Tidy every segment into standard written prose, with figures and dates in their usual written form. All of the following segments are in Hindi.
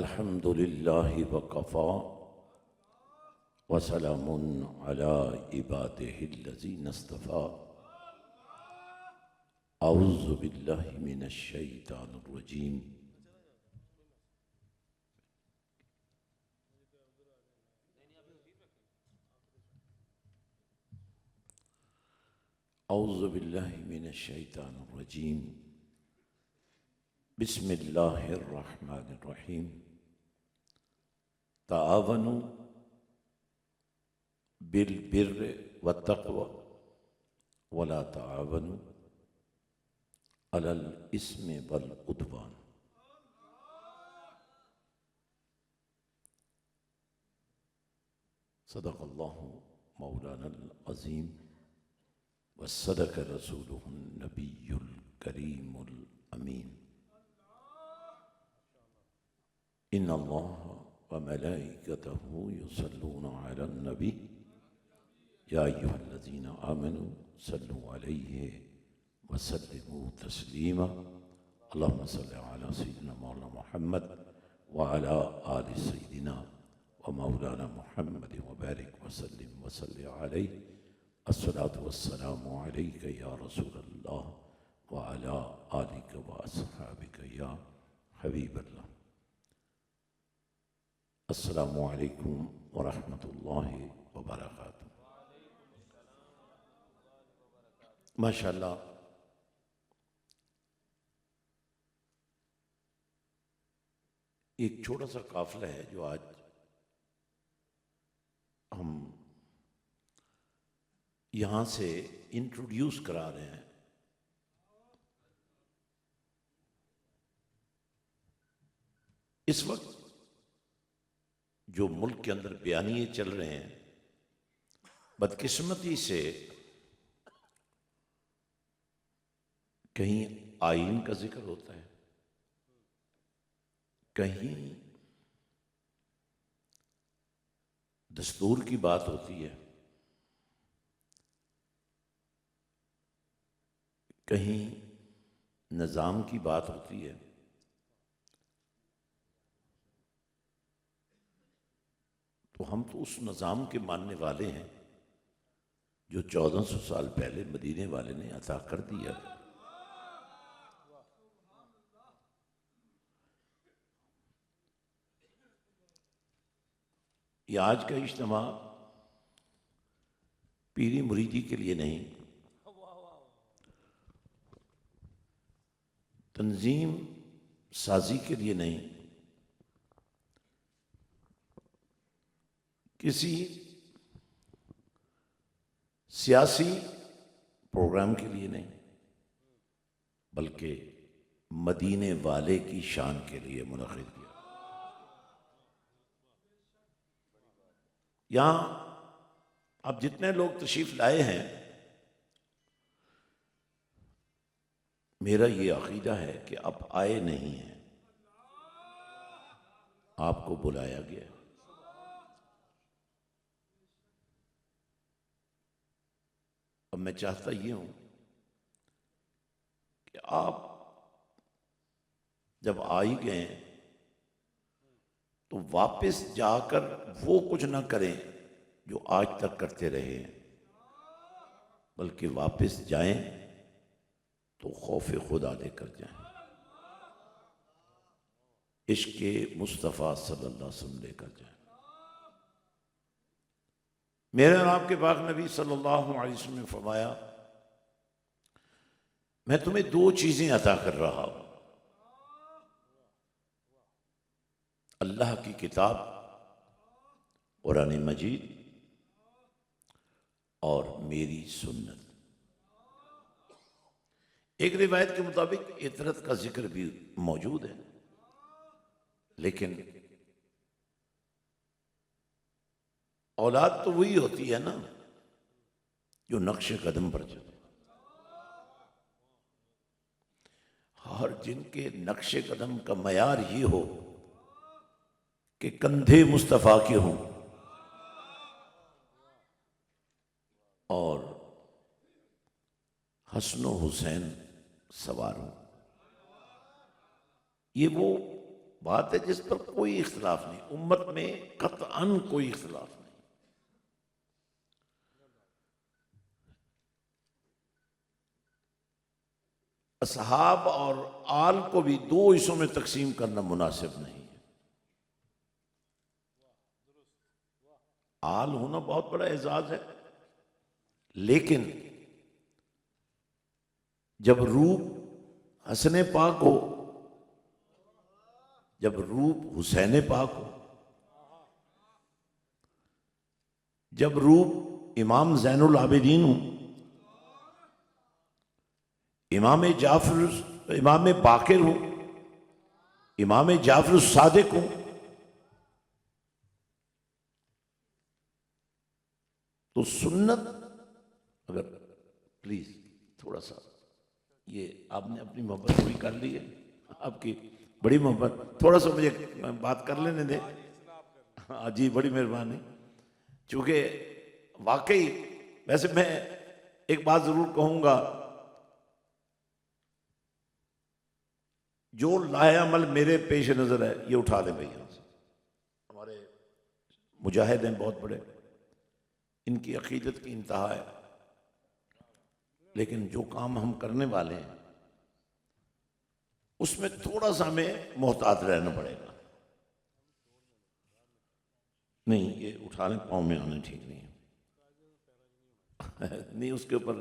अल्हम्दुलिल्लाहि वकफ़ा वसलामुन अला इबादिहिल्लज़ीना इस्तफ़ा। अऊज़ु बिल्लाहि मिनश शैतानिर रजीम। अऊज़ु बिल्लाहि मिनश शैतानिर रजीम। बिस्मिल्लाहिर रहमानिर रहीम। ताअवनु बिल बिर्रि वत्तक़वा वला ताअवनु अलल इस्मि वल उद्वान। सदक़ल्लाहु मौलानल अज़ीम व सदक़ रसूलुहुन नबियुल करीमुल अमीन। इन्नल्लाह व मलाइकतहु युसल्लूना अलन नबी या अय्युहल्लज़ीना आमनू सल्लु अलैहि व सल्लिमू तस्लीमा। अल्लाहुम्मा सल्लि अला सय्यिदिना मौलाना मुहम्मद व अला आलि सय्यिदिना व मौलाना मुहम्मद व बारिक व सल्लिम व सल्लि अलैहि। अस्सलातु वस्सलामु अलैका या रसूलल्लाह व अला आलिका व अस्हाबिका या हबीबल्लाह। अस्सलामु अलैकुम व रहमतुल्लाहि व बरकातुहू। माशाअल्लाह, एक छोटा सा काफिला है जो आज हम यहां से इंट्रोड्यूस करा रहे हैं। इस वक्त जो मुल्क के अंदर बयानिए चल रहे हैं, बदकिस्मती से कहीं आईन का जिक्र होता है, कहीं दस्तूर की बात होती है, कहीं निज़ाम की बात होती है। तो हम तो उस निज़ाम के मानने वाले हैं जो 1400 साल पहले मदीने वाले ने अता कर दिया। ये आज का इज्तिमा पीरी मुरीदी के लिए नहीं, तंजीम साजी के लिए नहीं, किसी सियासी प्रोग्राम के लिए नहीं, बल्कि मदीने वाले की शान के लिए मुनक़िद किया। यहां अब जितने लोग तशरीफ लाए हैं, मेरा ये अकीदा है कि अब आए नहीं हैं, आपको बुलाया गया। अब मैं चाहता ये हूं कि आप जब आ ही गए तो वापस जाकर वो कुछ ना करें जो आज तक करते रहे हैं, बल्कि वापस जाएं तो खौफ खुदा लेकर जाएं, इश्क़े मुस्तफ़ा सल्लल्लाहु अलैहि वसल्लम लेकर जाएं। मेरे और आपके पाक नबी सल्लल्लाहु अलैहि वसल्लम ने फरमाया, मैं तुम्हें दो चीजें अता कर रहा हूं, अल्लाह की किताब कुरान मजीद और मेरी सुन्नत। एक रिवायत के मुताबिक इतरत का जिक्र भी मौजूद है, लेकिन औलाद तो वही होती है ना जो नक्शे कदम पर चले, और जिनके नक्शे कदम का मयार ही हो कि कंधे मुस्तफ़ा के हों और हसन हुसैन सवार हों। ये वो बात है जिस पर कोई इख्तिलाफ नहीं, उम्मत में कतअन कोई इख्तिलाफ नहीं। असहाब और आल को भी दो हिस्सों में तकसीम करना मुनासिब नहीं है। आल होना बहुत बड़ा एजाज है, लेकिन जब रूप हसन पाक हो, जब रूप हुसैन पाक हो, जब रूप इमाम ज़ैनुल आबिदीन हो, इमाम जाफर, इमाम बाकिर हो, इमाम जाफर सादिक हो, तो सुन्नत, अगर प्लीज थोड़ा सा, ये आपने अपनी मोहब्बत पूरी कर ली है, आपकी बड़ी मोहब्बत, थोड़ा सा मुझे बात कर लेने दें। हाँ जी, बड़ी मेहरबानी। चूंकि वाकई, वैसे मैं एक बात जरूर कहूंगा, जो लाएअमल मेरे पेश नजर है ये उठा लें भैया। हमारे मुजाहिद हैं बहुत बड़े, इनकी अकीदत की इंतहा है, लेकिन जो काम हम करने वाले हैं उसमें थोड़ा सा हमें मोहतात रहना पड़ेगा। नहीं, ये उठाने पाँव में आने ठीक नहीं है। नहीं, उसके ऊपर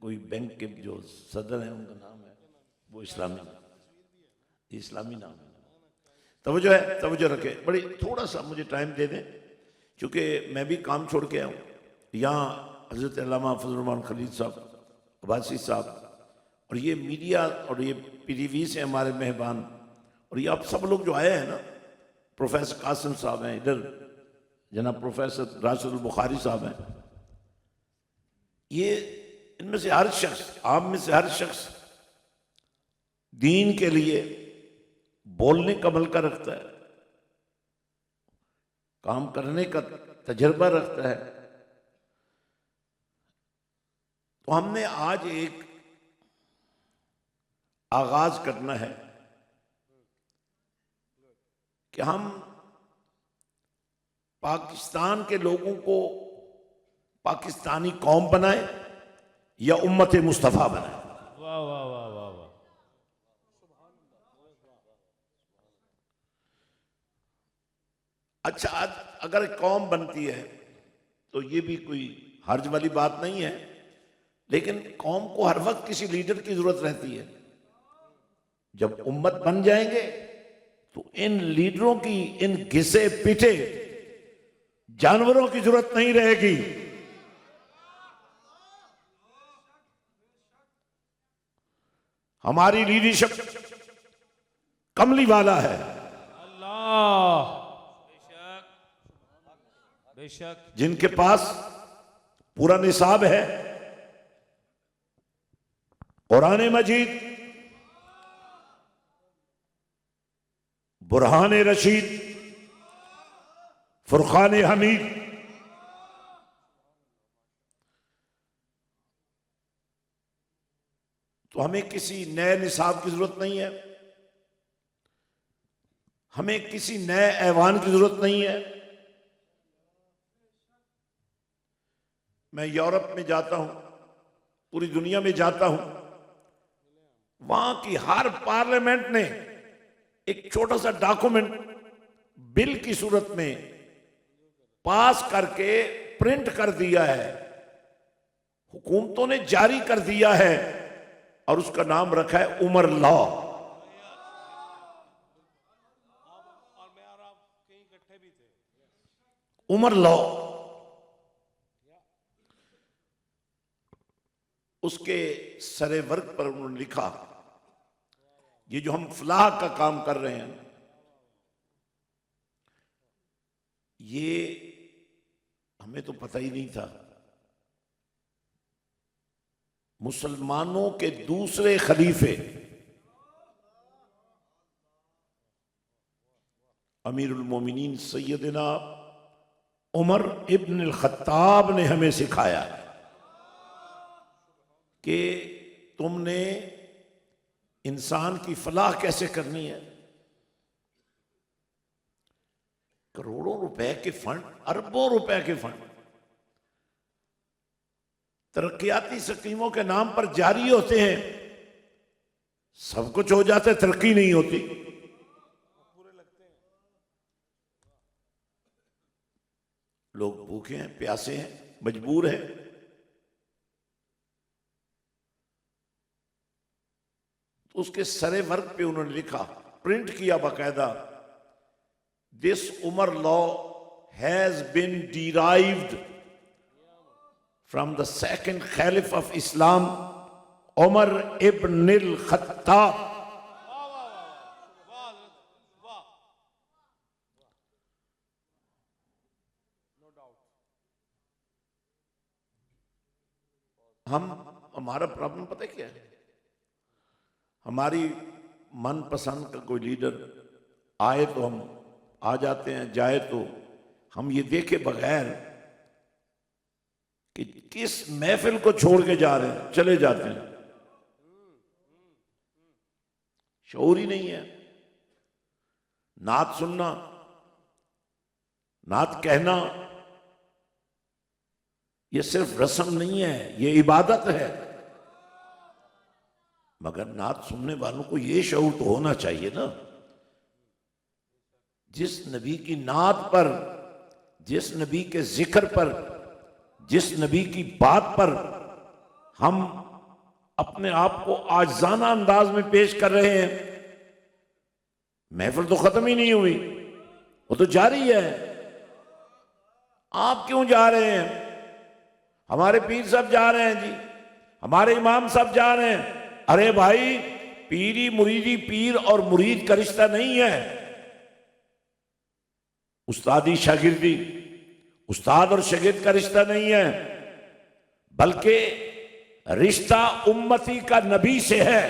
कोई बैंक के जो सदर हैं उनका नाम है, वो इस्लामी नाम है। तवज्जो है, तवज्जो रखे। बड़ी थोड़ा सा मुझे टाइम दे दें, क्योंकि मैं भी काम छोड़ के आया हूँ। यहाँ हज़रत अल्लामा फजल रहमान खलील साहब, अब्बासी साहब, और ये मीडिया और ये PTV से हमारे मेहमान, और ये आप सब लोग जो आए हैं ना, प्रोफेसर कासिम साहब हैं इधर, जनाब प्रोफेसर राशिद बुखारी साहब हैं, ये इनमें से हर शख्स, आप में से हर शख्स दीन के लिए बोलने का मलका रखता है, काम करने का तजर्बा रखता है। तो हमने आज एक आगाज करना है कि हम पाकिस्तान के लोगों को पाकिस्तानी कौम बनाए या उम्मत मुस्तफा बनाए। वाह वाह वाह वाह वाह। अच्छा, अगर कौम बनती है तो ये भी कोई हर्ज वाली बात नहीं है, लेकिन कौम को हर वक्त किसी लीडर की जरूरत रहती है। जब उम्मत बन जाएंगे तो इन लीडरों की, इन घिसे पिटे जानवरों की जरूरत नहीं रहेगी। हमारी लीडरशिप कमली वाला है। अल्लाह, बेशक बेशक। जिनके पास पूरा निसाब है, कुरान मजीद, बुरहान रशीद, फुरकान हमीद, तो हमें किसी नए निसाब की जरूरत नहीं है, हमें किसी नए ऐवान की जरूरत नहीं है। मैं यूरोप में जाता हूं, पूरी दुनिया में जाता हूं, वहां की हर पार्लियामेंट ने एक छोटा सा डॉक्यूमेंट बिल की सूरत में पास करके प्रिंट कर दिया है, हुकूमतों ने जारी कर दिया है, और उसका नाम रखा है उमर लॉ। उमर लॉ। उसके सरे वर्ग पर उन्होंने लिखा, ये जो हम फलाह का काम कर रहे हैं, ये हमें तो पता ही नहीं था। मुसलमानों के दूसरे खलीफे अमीरुल मोमिनीन सैयदना उमर इब्न अल खत्ताब ने हमें सिखाया कि तुमने इंसान की फलाह कैसे करनी है, करोड़ों रुपए के फंड, अरबों रुपए के फंड तरक्याती स्कीमों के नाम पर जारी होते हैं। सब कुछ हो जाता है, तरक्की नहीं होती। लोग भूखे हैं, प्यासे हैं, मजबूर हैं। तो उसके सरे वर्क पे उन्होंने लिखा, प्रिंट किया बाकायदा, this Umar law has been derived from the second caliph of Islam Umar ibn al Khattab. हमारा प्रॉब्लम पता है क्या है? हमारी मनपसंद का कोई लीडर आए तो हम आ जाते हैं, जाए तो हम ये देखे बगैर कि किस महफिल को छोड़ के जा रहे हैं चले जाते हैं। शऊर ही नहीं है। नात सुनना, नात कहना ये सिर्फ रस्म नहीं है, ये इबादत है। मगर नात सुनने वालों को ये शऊर तो होना चाहिए ना, जिस नबी की नात पर, जिस नबी के जिक्र पर, जिस नबी की बात पर हम अपने आप को आजाना अंदाज में पेश कर रहे हैं, महफिल तो खत्म ही नहीं हुई, वो तो जारी है। आप क्यों जा रहे हैं? हमारे पीर साहब जा रहे हैं जी, हमारे इमाम साहब जा रहे हैं। अरे भाई, पीरी मुरीदी, पीर और मुरीद का रिश्ता नहीं है। उस्तादी शागिर्दी, उस्ताद और शागिर्द का रिश्ता नहीं है, बल्कि रिश्ता उम्मती का नबी से है।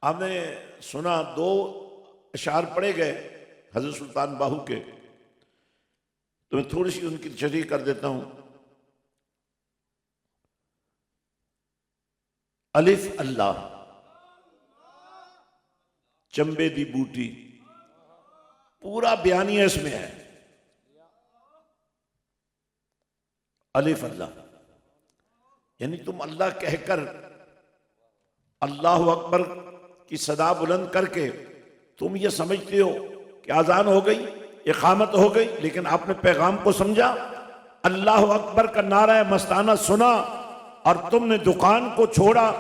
हमने सुना, 2 अशार पढ़े गए हजरत सुल्तान बाहू के, तो मैं थोड़ी सी उनकी तशरीह कर देता हूं। अलिफ अल्लाह, चंबे दी बूटी, पूरा बयानिया इसमें है। अलिफ अल्लाह यानी तुम अल्लाह कहकर, अल्लाह अकबर की सदा बुलंद करके तुम ये समझते हो कि आजान हो गई, इकामत हो गई, लेकिन आपने पैगाम को समझा। अल्लाह अकबर का नारा मस्ताना सुना और तुमने दुकान को छोड़ा,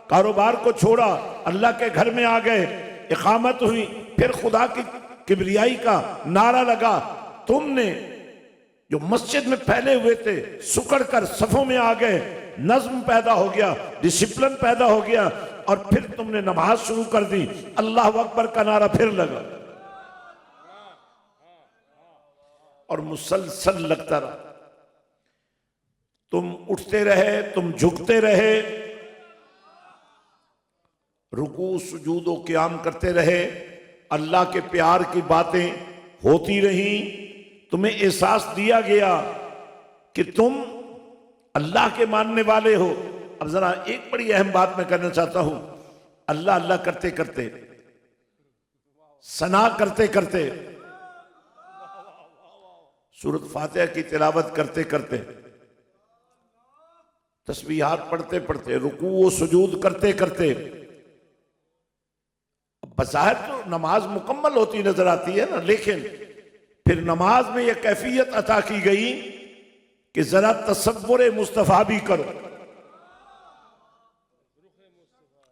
कारोबार को छोड़ा, अल्लाह के घर में आ गए, इकामत हुई, फिर खुदा की किबरियाई का नारा लगा। तुमने जो मस्जिद में फैले हुए थे सुकड़ कर सफों में आ गए, नज्म पैदा हो गया, डिसिप्लिन पैदा हो गया, और फिर तुमने नमाज शुरू कर दी, अल्लाह अकबर का नारा फिर लगा और मुसलसल लगता रहा। तुम उठते रहे, तुम झुकते रहे, रुकू सुजूद व क़याम करते रहे, अल्लाह के प्यार की बातें होती रहीं, तुम्हें एहसास दिया गया कि तुम अल्लाह के मानने वाले हो। अब जरा एक बड़ी अहम बात मैं करना चाहता हूं, अल्लाह अल्लाह करते करते, सना करते करते, सूरत फातिहा की तिलावत करते करते, तस्बीहात पढ़ते पढ़ते, रुकू व सुजूद करते करते, बज़ाहिर तो नमाज मुकम्मल होती नजर आती है ना, लेकिन फिर नमाज में यह कैफियत अता की गई कि जरा तसव्वुर मुस्तफा भी करो,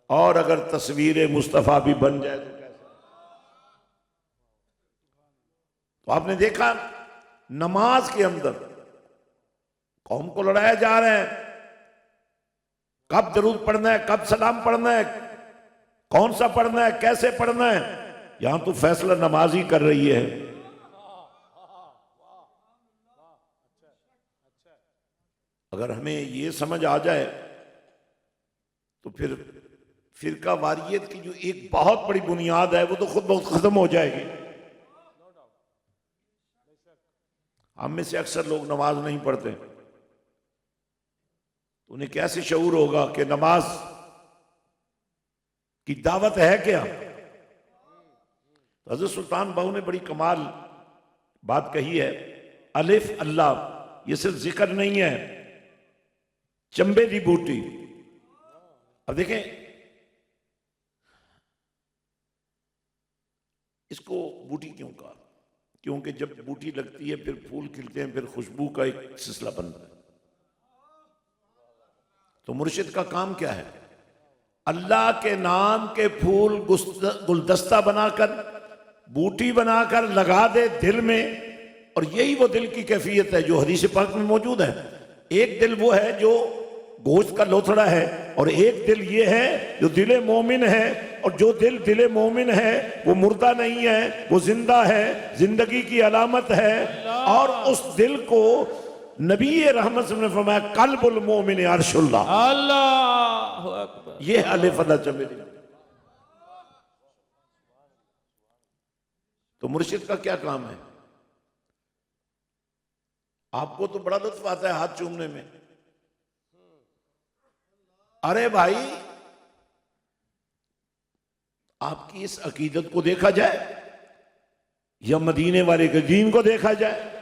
और अगर तस्वीर मुस्तफा भी बन जाए तो कैसा। तो आपने देखा नमाज के अंदर कौम को लड़ाया जा रहा है, कब दरूद पढ़ना है, कब सलाम पढ़ना है, कौन सा पढ़ना है, कैसे पढ़ना है, यहां तो फैसला नमाज ही कर रही है। अगर हमें ये समझ आ जाए तो फिर फिरका वारियत की जो एक बहुत बड़ी बुनियाद है वो तो खुद बहुत खत्म हो जाएगी। हम में से अक्सर लोग नमाज नहीं पढ़ते, तो उन्हें कैसे शऊर होगा कि नमाज की दावत है क्या। तो हजरत सुल्तान बाहू ने बड़ी कमाल बात कही है, अलिफ अल्लाह, ये सिर्फ जिक्र नहीं है, चंबे दी बूटी। अब देखें इसको बूटी क्यों कहा, क्योंकि जब बूटी लगती है फिर फूल खिलते हैं, फिर खुशबू का एक सिलसिला बनता है। तो मुर्शिद का काम क्या है, अल्लाह के नाम के फूल गुलदस्ता बनाकर, बूटी बनाकर लगा दे दिल में। और यही वो दिल की कैफियत है जो हदीस पाक में मौजूद है। एक दिल वो है जो गोश्त का लोथड़ा है, और एक दिल ये है जो दिले मोमिन है। और जो दिल दिले मोमिन है वो मुर्दा नहीं है, वो जिंदा है, जिंदगी की अलामत है। और उस दिल को नबी रहमत ने फरमाया, कल्बुल मोमिन अर्शुल्लाह, अल्लाहु अकबर। ये अलिफ अल्लाह चमेली। तो मुर्शिद का क्या काम है? आपको तो बड़ा लुत्फ आता है हाथ चूमने में। अरे भाई, आपकी इस अकीदत को देखा जाए या मदीने वाले के दीन को देखा जाए।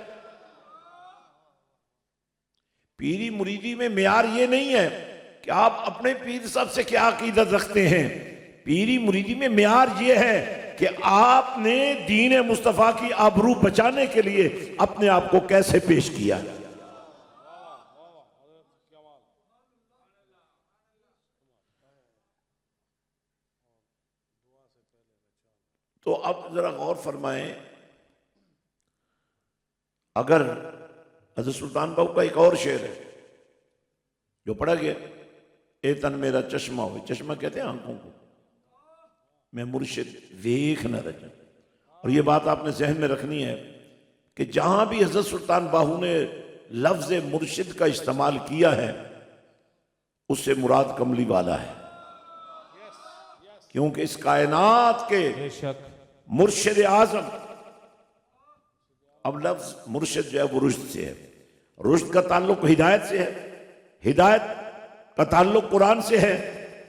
पीरी मुरीदी में मियार ये नहीं है कि आप अपने पीर साहब से क्या अकीदत रखते हैं। पीरी मुरीदी में मियार ये है कि आपने दीन मुस्तफा की आबरू बचाने के लिए अपने आप को कैसे पेश किया। तो अब जरा गौर फरमाएं, अगर हज़रत सुल्तान बाहू का एक और शेर है जो पढ़ा गया, ए तन मेरा चश्मा हो, चश्मा कहते हैं आंखों को, मैं मुर्शिद वेख न रजा। और ये बात आपने जहन में रखनी है कि जहां भी हज़रत सुल्तान बाहू ने लफ्ज मुर्शिद का इस्तेमाल किया है उससे मुराद कमली वाला है, क्योंकि इस कायनात के बेशक मुर्शिद आजम। अब लफ्ज मुर्शिद जो है वो रुश्द से है, रुश्द का ताल्लुक हिदायत से है, हिदायत का ताल्लुक कुरान से है,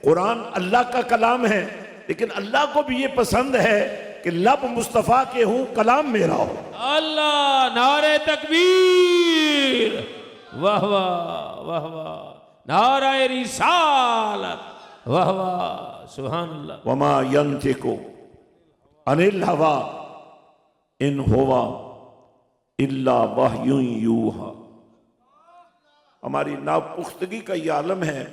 कुरान अल्लाह का कलाम है। लेकिन अल्लाह को भी ये पसंद है कि लब मुस्तफा के हूं, कलाम मेरा हो। अल्लाह, नारे तकबीर, वाह वाह वाह वाह, नारे रिसालत, वाह वाह, सुभान अल्लाह। वमा यंतिकु अनिल हवा इन हुवा इल्ला वह्युन यूहा। हमारी नापुख्तगी का ये आलम है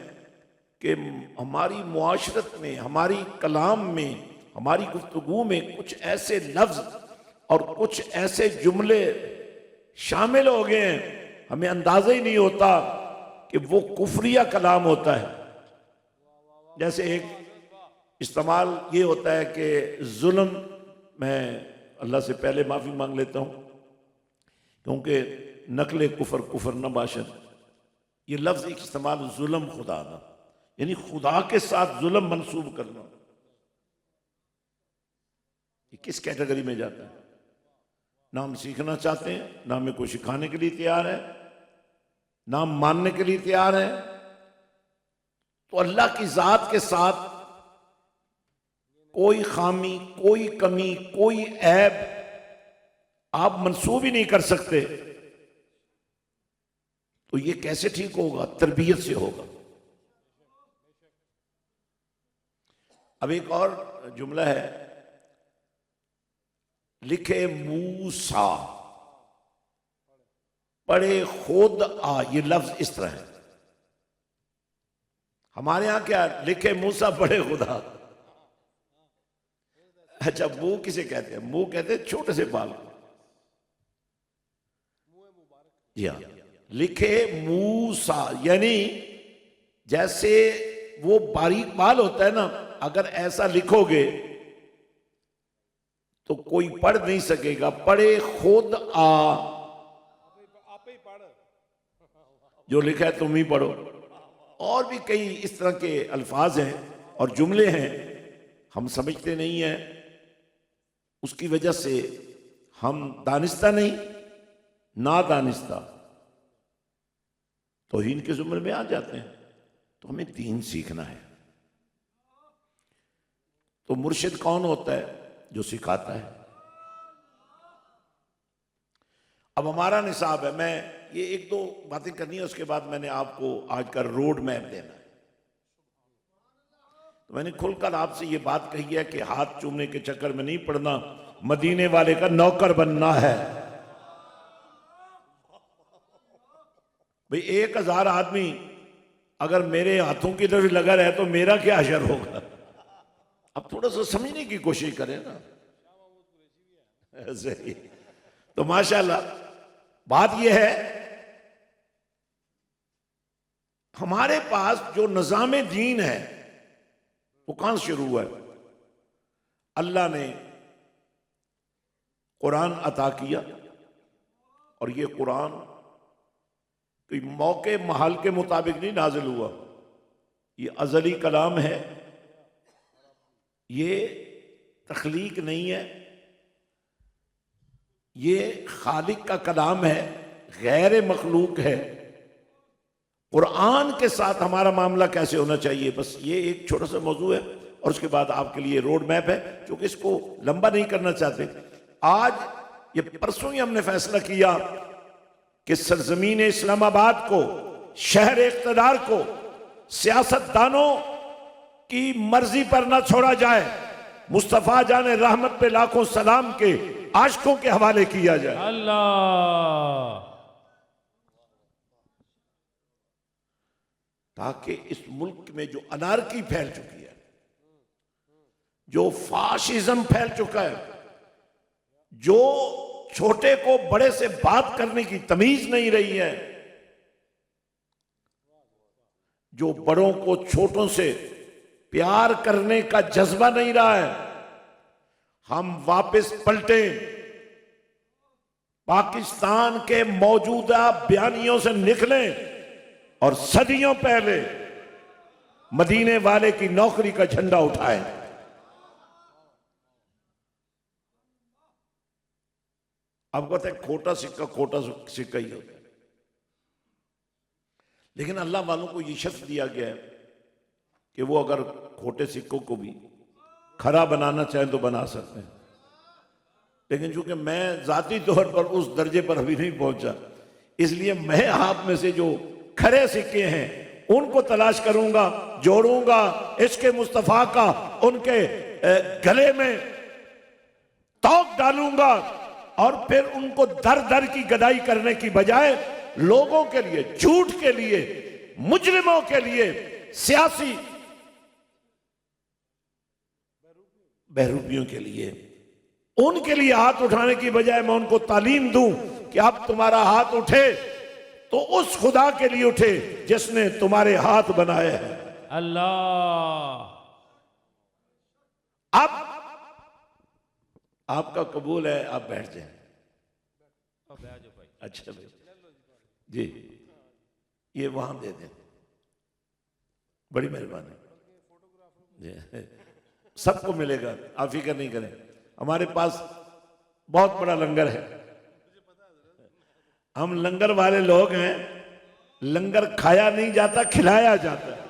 कि हमारी मुआशरत में, हमारी कलाम में, हमारी गुफ्तगू में कुछ ऐसे लफ्ज और कुछ ऐसे जुमले शामिल हो गए हैं, हमें अंदाजा ही नहीं होता कि वो कुफरिया कलाम होता है। जैसे एक इस्तेमाल ये होता है कि जुल्म, मैं अल्लाह से पहले माफ़ी मांग लेता हूँ क्योंकि नकले कुफर कुफर न बाशन, ये लफ्ज़ एक इस्तेमाल जुल्म खुदा ना, यानी खुदा के साथ जुल्म मंसूब करना, ये किस कैटेगरी में जाता है? ना हम सीखना चाहते हैं, ना हमें कोई सिखाने के लिए तैयार है, ना हम मानने के लिए तैयार है। तो अल्लाह की ज़ात के साथ कोई खामी, कोई कमी, कोई ऐब आप मंसूब ही नहीं कर सकते। तो ये कैसे ठीक होगा? तरबियत से होगा। अब एक और जुमला है, लिखे मूसा पढ़े खुद आ, ये लफ्ज इस तरह है। हमारे यहां क्या, लिखे मूसा पढ़े खुदा। अच्छा, मुंह किसे कहते हैं? मुंह कहते हैं छोटे से बाल को। जी हाँ, लिखे मूसा यानी जैसे वो बारीक बाल होता है ना, अगर ऐसा लिखोगे तो कोई पढ़ नहीं सकेगा। पढ़े खुद आ, जो लिखा है तुम ही पढ़ो। और भी कई इस तरह के अल्फाज हैं और जुमले हैं, हम समझते नहीं हैं। उसकी वजह से हम दानिस्ता नहीं, ना दानिस्ता तौहीन के जुमरे में आ जाते हैं। तो हमें दीन सीखना है। तो मुर्शिद कौन होता है? जो सिखाता है। अब हमारा निसाब है, मैं ये एक दो बातें करनी है, उसके बाद मैंने आपको आज का रोड मैप देना है। तो मैंने खुलकर आपसे ये बात कही है कि हाथ चूमने के चक्कर में नहीं पड़ना, मदीने वाले का नौकर बनना है। भाई 1000 आदमी अगर मेरे हाथों की तरफ लगा रहे तो मेरा क्या असर होगा? अब थोड़ा सा समझने की कोशिश करें ना, ऐसे ही। तो माशाल्लाह बात यह है, हमारे पास जो निजाम दीन है वो कहां से शुरू हुआ है? अल्लाह ने कुरान अता किया, और ये कुरान कोई मौके महल के मुताबिक नहीं नाजिल हुआ, ये अजली कलाम है, ये तख्लीक नहीं है, ये खालिक का कलाम है, गैर मखलूक है। कुरान के साथ हमारा मामला कैसे होना चाहिए, बस ये एक छोटा सा मौजू है, और उसके बाद आपके लिए रोड मैप है, क्योंकि इसको लंबा नहीं करना चाहते। आज ये परसों ही हमने फैसला किया कि सरजमीन इस्लामाबाद को, शहर इक़्तिदार को सियासतदानों की मर्जी पर ना छोड़ा जाए, मुस्तफा जाने रहमत पे लाखों सलाम के आशिकों के हवाले किया जाए। अल्लाह, ताकि इस मुल्क में जो अनारकी फैल चुकी है, जो फाशिज्म फैल चुका है, जो छोटे को बड़े से बात करने की तमीज नहीं रही है, जो बड़ों को छोटों से प्यार करने का जज्बा नहीं रहा है, हम वापस पलटे पाकिस्तान के मौजूदा बयानियों से निकलें और सदियों पहले मदीने वाले की नौकरी का झंडा उठाएं। आपको पता है खोटा सिक्का ही होता है, लेकिन अल्लाह वालों को यह शर्त दिया गया है कि वो अगर खोटे सिक्कों को भी खरा बनाना चाहें तो बना सकते हैं। लेकिन चूंकि मैं जाती तौर पर उस दर्जे पर अभी नहीं पहुंचा, इसलिए मैं आप में से जो खरे सिक्के हैं उनको तलाश करूंगा, जोड़ूंगा, इश्क़ मुस्तफा का उनके गले में तौक डालूंगा, और फिर उनको दर दर की गदाई करने की बजाय लोगों के लिए, झूठ के लिए, मुजरिमों के लिए, सियासी बहरूपियों के लिए, उनके लिए हाथ उठाने की बजाय मैं उनको तालीम दूं कि अब तुम्हारा हाथ उठे तो उस खुदा के लिए उठे जिसने तुम्हारे हाथ बनाए हैं। अल्लाह, अब आपका कबूल है, आप बैठ जाएं। अच्छा भाई जी, ये वहां दे दें, बड़ी मेहरबानी जी। सबको मिलेगा, आप फिक्र नहीं करें। हमारे पास बहुत बड़ा लंगर है, हम लंगर वाले लोग हैं। लंगर खाया नहीं जाता, खिलाया जाता है।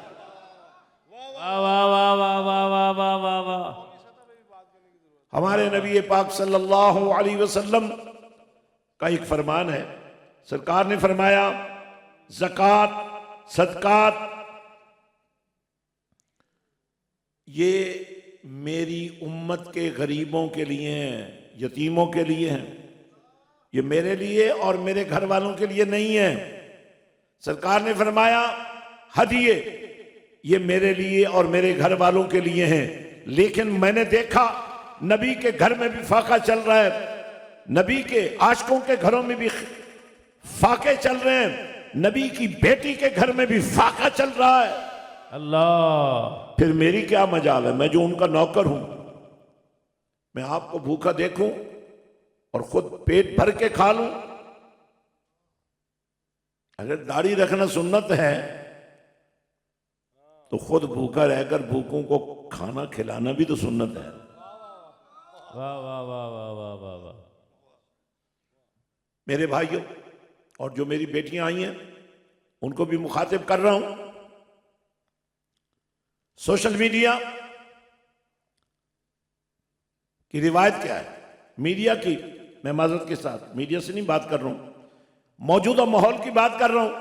वाह वाह वाह वाह वाह वाह वाह वाह वाह। हमारे नबी पाक सल्लल्लाहु अलैहि वसल्लम का एक फरमान है, सरकार ने फरमाया ज़कात, सदकात ये मेरी उम्मत के गरीबों के लिए हैं, यतीमों के लिए हैं, ये मेरे लिए और मेरे घर वालों के लिए नहीं है। सरकार ने फरमाया हदिये ये मेरे लिए और मेरे घर वालों के लिए हैं। लेकिन मैंने देखा नबी के घर में भी फाका चल रहा है, नबी के आशिकों के घरों में भी फाके चल रहे हैं, नबी की बेटी के घर में भी फाका चल रहा है। अल्लाह, फिर मेरी क्या मजाल है, मैं जो उनका नौकर हूं, मैं आपको भूखा देखूं और खुद पेट भर के खा लूं? अगर दाढ़ी रखना सुन्नत है तो खुद भूखा रहकर भूखों को खाना खिलाना भी तो सुन्नत है। वाह वाह वाह वाह वाह वाह वाह। मेरे भाइयों, और जो मेरी बेटियां आई हैं उनको भी मुखातिब कर रहा हूं, सोशल मीडिया की रिवायत क्या है, मीडिया की मैं माजरत के साथ मीडिया से नहीं बात कर रहा हूं, मौजूदा माहौल की बात कर रहा हूं।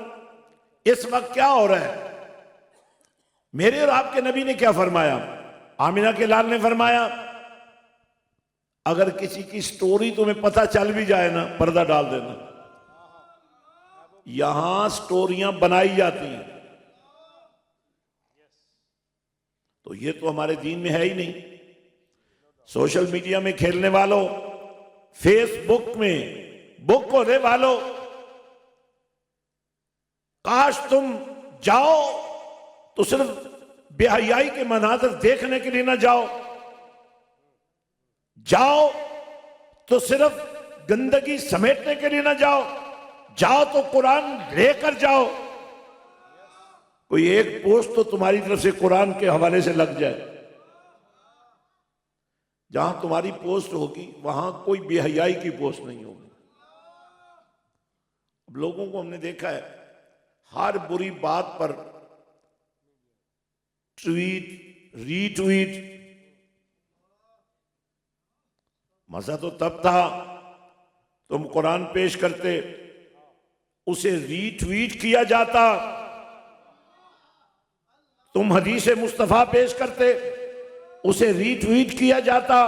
इस वक्त क्या हो रहा है? मेरे और आपके नबी ने क्या फरमाया? आमिना के लाल ने फरमाया, अगर किसी की स्टोरी तुम्हें पता चल भी जाए ना, पर्दा डाल देना। यहां स्टोरियां बनाई जाती हैं, तो ये तो हमारे दीन में है ही नहीं। सोशल मीडिया में खेलने वालों, फेसबुक में बुक होने वालों, काश तुम जाओ तो सिर्फ बेहयाई के मनाजर देखने के लिए ना जाओ, जाओ तो सिर्फ गंदगी समेटने के लिए ना जाओ, जाओ तो कुरान लेकर जाओ। कोई एक पोस्ट तो तुम्हारी तरफ से कुरान के हवाले से लग जाए। जहां तुम्हारी पोस्ट होगी वहां कोई बेहयाई की पोस्ट नहीं होगी। अब लोगों को हमने देखा है, हर बुरी बात पर ट्वीट, रीट्वीट। मजा तो तब था तुम कुरान पेश करते, उसे रीट्वीट किया जाता। तुम हदीस मुस्तफा पेश करते, उसे रीट्वीट किया जाता।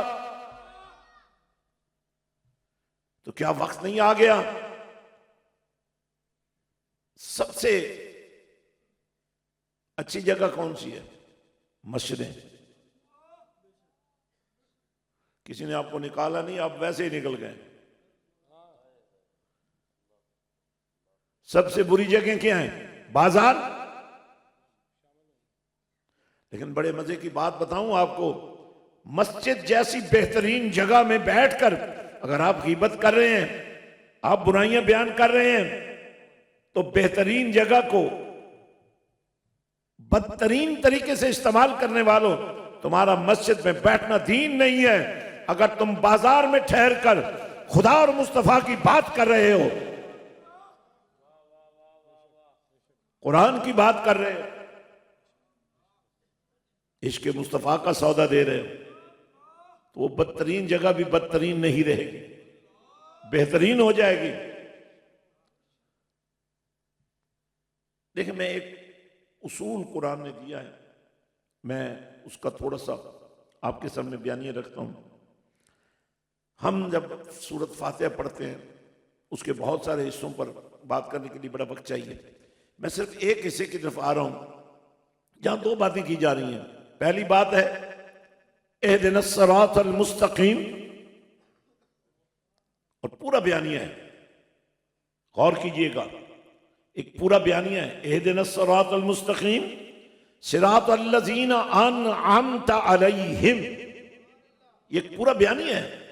तो क्या वक्त नहीं आ गया? सबसे अच्छी जगह कौन सी है? मस्जिदें। किसी ने आपको निकाला नहीं, आप वैसे ही निकल गए। सबसे बुरी जगह क्या है? बाजार। लेकिन बड़े मजे की बात बताऊं आपको, मस्जिद जैसी बेहतरीन जगह में बैठकर अगर आप गीबत कर रहे हैं, आप बुराइयां बयान कर रहे हैं, तो बेहतरीन जगह को बदतरीन तरीके से इस्तेमाल करने वालों, तुम्हारा मस्जिद में बैठना दीन नहीं है। अगर तुम बाजार में ठहर कर खुदा और मुस्तफा की बात कर रहे हो, कुरान की बात कर रहे हो, इश्क मुस्तफा का सौदा दे रहे हो, तो वो बदतरीन जगह भी बदतरीन नहीं रहेगी, बेहतरीन हो जाएगी। देखिए, मैं एक उसूल कुरान ने दिया है, मैं उसका थोड़ा सा आपके सामने बयानिया रखता हूं। हम जब सूरत फातिहा पढ़ते हैं, उसके बहुत सारे हिस्सों पर बात करने के लिए बड़ा वक्त चाहिए। मैं सिर्फ एक हिस्से की तरफ आ रहा हूं जहां दो बातें की जा रही हैं। पहली बात है इहदिनस सिरातल मुस्तकीम, और पूरा बयानिया है, गौर कीजिएगा, एक पूरा बयानिया है। इहदिनस सिरातल मुस्तकीम सिरातल लज़ीना अनअमत अलैहिम, ये पूरा बयानिया है।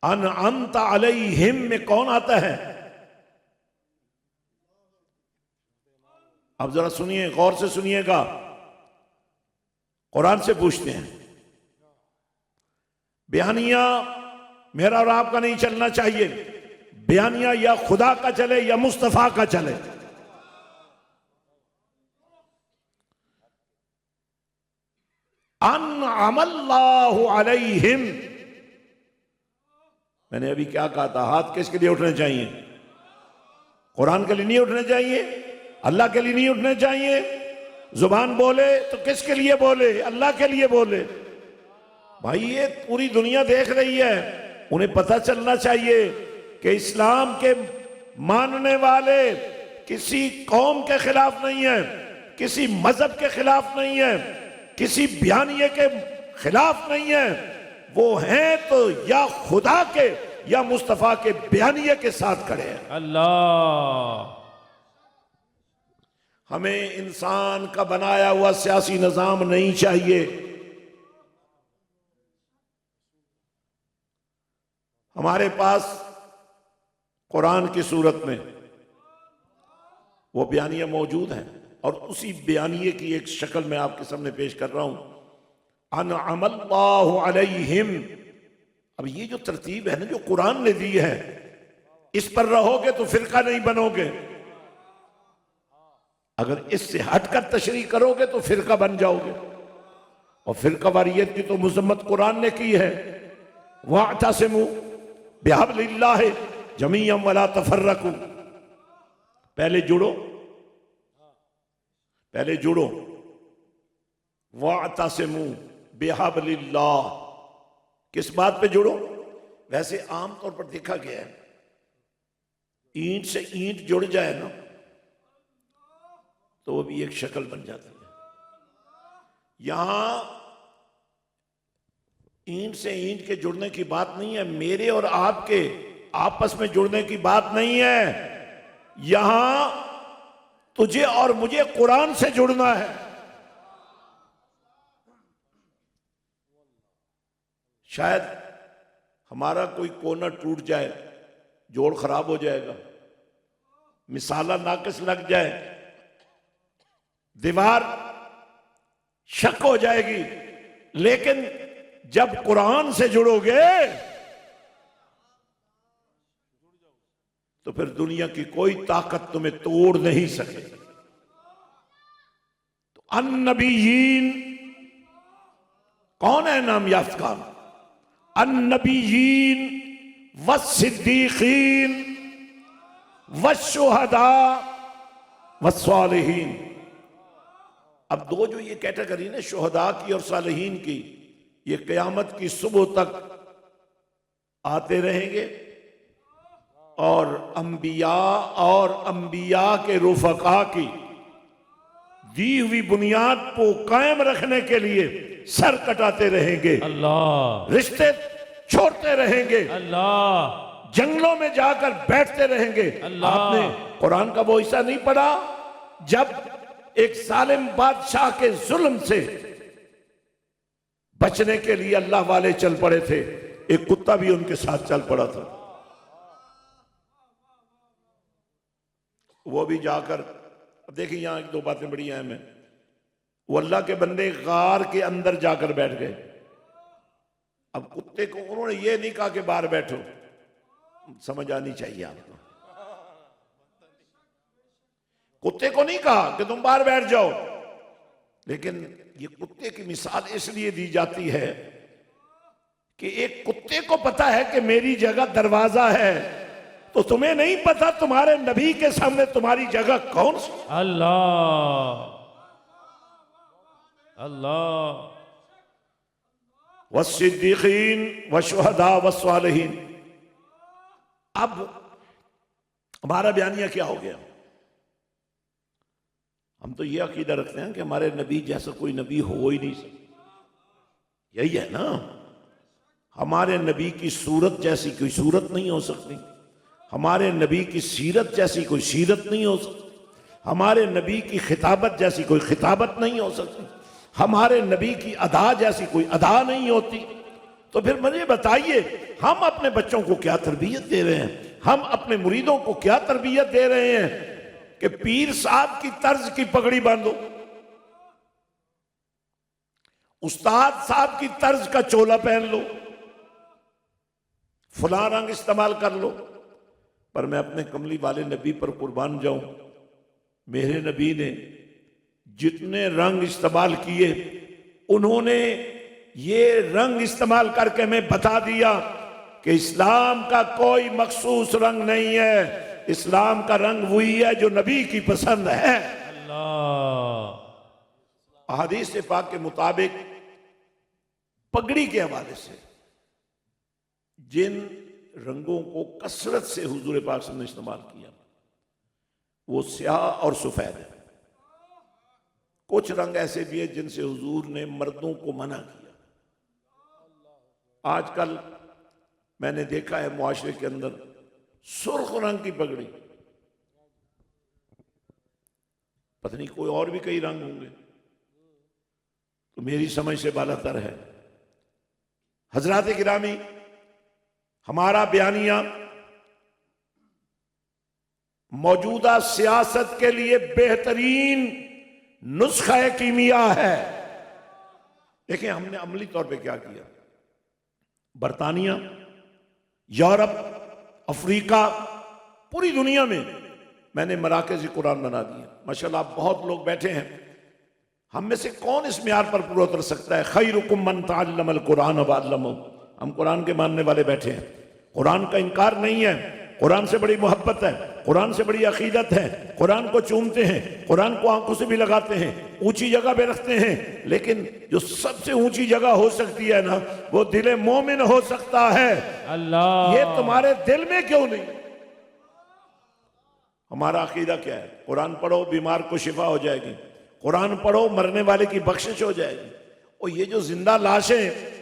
अनअमत अलैहिम में कौन आता है? अब जरा सुनिए, गौर से सुनिएगा, कुरान से पूछते हैं। बयानिया मेरा और आपका नहीं चलना चाहिए, बयानिया या खुदा का चले या मुस्तफा का चले। अनअमल्लाहु अलैहिम, मैंने अभी क्या कहा था? हाथ किसके लिए उठने चाहिए? कुरान के लिए नहीं उठने चाहिए, अल्लाह के लिए नहीं उठने चाहिए। जुबान बोले तो किसके लिए बोले? अल्लाह के लिए बोले। भाई, ये पूरी दुनिया देख रही है, उन्हें पता चलना चाहिए कि इस्लाम के मानने वाले किसी कौम के खिलाफ नहीं है, किसी मजहब के खिलाफ नहीं है, किसी बयानिए के खिलाफ नहीं है। वो हैं तो या खुदा के या मुस्तफा के बयानिए के साथ खड़े हैं। अल्लाह। हमें इंसान का बनाया हुआ सियासी निजाम नहीं चाहिए। हमारे पास कुरान की सूरत में वो बयानिया मौजूद है, और उसी बयानिए की एक शक्ल में आपके सामने पेश कर रहा हूं। अनअमल्लाहु अलैहिम। अब ये जो तरतीब है ना, जो कुरान ने दी है, इस पर रहोगे तो फिरका नहीं बनोगे। अगर इससे हटकर तशरीह करोगे तो फिरका बन जाओगे, और फिरका वारियत की तो मुजम्मत कुरान ने की है। वाअतसिमू बिहब्लिल्लाह जमीअन वला तफर्रकू, पहले जुड़ो, पहले जुड़ो। वातसिमू बिहब्लिल्लाह, किस बात पे जुड़ो? वैसे आमतौर पर देखा गया है, ईंट से ईंट जुड़ जाए ना तो वो भी एक शक्ल बन जाती है। यहां ईंट से ईंट के जुड़ने की बात नहीं है, मेरे और आपके आपस में जुड़ने की बात नहीं है। यहां तुझे और मुझे कुरान से जुड़ना है। शायद हमारा कोई कोना टूट जाए, जोड़ खराब हो जाएगा, मिसाला नाकिस लग जाए, दीवार शक हो जाएगी, लेकिन जब कुरान से जुड़ोगे तो फिर दुनिया की कोई ताकत तुम्हें तोड़ नहीं सके। तो अन्नबीयीन कौन है? नाम याफ्तान, अन्नबीयीन वस्सिद्दीकीन वश्शुहदा वस्सालिहीन। अब दो जो ये कैटेगरी ना, शुहदा की और सालिहीन की, ये क़यामत की सुबह तक आते रहेंगे और अंबिया के रुफका की दी हुई बुनियाद को कायम रखने के लिए सर कटाते रहेंगे, अल्लाह, रिश्ते छोड़ते रहेंगे, अल्लाह, जंगलों में जाकर बैठते रहेंगे। अल्लाह। आपने कुरान का वो हिस्सा नहीं पढ़ा जब एक जालिम बादशाह के जुल्म से बचने के लिए अल्लाह वाले चल पड़े थे, एक कुत्ता भी उनके साथ चल पड़ा था। वो भी जाकर, अब देखिए यहां एक दो बातें बड़ी अहम है। वो अल्लाह के बंदे गार के अंदर जाकर बैठ गए। अब कुत्ते को उन्होंने ये नहीं कहा कि बाहर बैठो, समझ आनी चाहिए आपको। कुत्ते को नहीं कहा कि तुम बाहर बैठ जाओ, लेकिन ये कुत्ते की मिसाल इसलिए दी जाती है कि एक कुत्ते को पता है कि मेरी जगह दरवाजा है, तो तुम्हें नहीं पता तुम्हारे नबी के सामने तुम्हारी जगह कौन सी? अल्लाह, अल्लाह। वस्सिद्दीकीन वशुहदा वस्सालिहीन। अब हमारा बयानिया क्या हो गया? हम तो ये अकीदा रखते हैं कि हमारे नबी जैसा कोई नबी हो ही नहीं सकता। यही है ना, हमारे नबी की सूरत जैसी कोई सूरत नहीं हो सकती, हमारे नबी की सीरत जैसी कोई सीरत नहीं हो सकती, हमारे नबी की खिताबत जैसी कोई खिताबत नहीं हो सकती, हमारे नबी की अदा जैसी कोई अदा नहीं होती। तो फिर मुझे बताइए, हम अपने बच्चों को क्या तरबियत दे रहे हैं? हम अपने मुरीदों को क्या तरबियत दे रहे हैं कि पीर साहब की तर्ज की पगड़ी बांधो, उस्ताद साहब की तर्ज का चोला पहन लो, फुला रंग इस्तेमाल कर लो। पर मैं अपने कमली वाले नबी पर कुर्बान जाऊं, मेरे नबी ने जितने रंग इस्तेमाल किए, उन्होंने ये रंग इस्तेमाल करके मैं बता दिया कि इस्लाम का कोई मखसूस रंग नहीं है, इस्लाम का रंग वही है जो नबी की पसंद है। अल्लाह। अहादीस पाक के मुताबिक पगड़ी के हवाले से जिन रंगों को कसरत से हुजूर पाक ने इस्तेमाल किया वो स्याह और सफेद है। कुछ रंग ऐसे भी है जिनसे हुजूर ने मर्दों को मना किया। आजकल मैंने देखा है मुआशरे के अंदर सुर्ख रंग की पगड़ी, पता नहीं कोई और भी कई रंग होंगे, तो मेरी समझ से बालातर है। हजरात गिरामी, हमारा बयानिया मौजूदा सियासत के लिए बेहतरीन नुस्खा कीमिया है। देखिए हमने अमली तौर पे क्या किया। बरतानिया, यूरोप, अफ्रीका, पूरी दुनिया में मैंने मराकज़ कुरान बना दिए। माशाल्लाह बहुत लोग बैठे हैं, हम में से कौन इस म्यार पर पूरा उतर सकता है? खैरुकुम मन तअल्लमल कुरान व अल्लमहु। हम कुरान के मानने वाले बैठे हैं। कुरान का इनकार नहीं है, कुरान से बड़ी मोहब्बत है, कुरान से बड़ी अकीदत है, कुरान को चूमते हैं, कुरान को आंखों से भी लगाते हैं, ऊंची जगह पे रखते हैं। लेकिन जो सबसे ऊंची जगह हो सकती है ना, वो दिल मोमिन हो सकता है। अल्लाह, ये तुम्हारे दिल में क्यों नहीं? हमारा अकीदा क्या है? कुरान पढ़ो बीमार को शिफा हो जाएगी, कुरान पढ़ो मरने वाले की बख्शिश हो जाएगी। और ये जो जिंदा लाशें,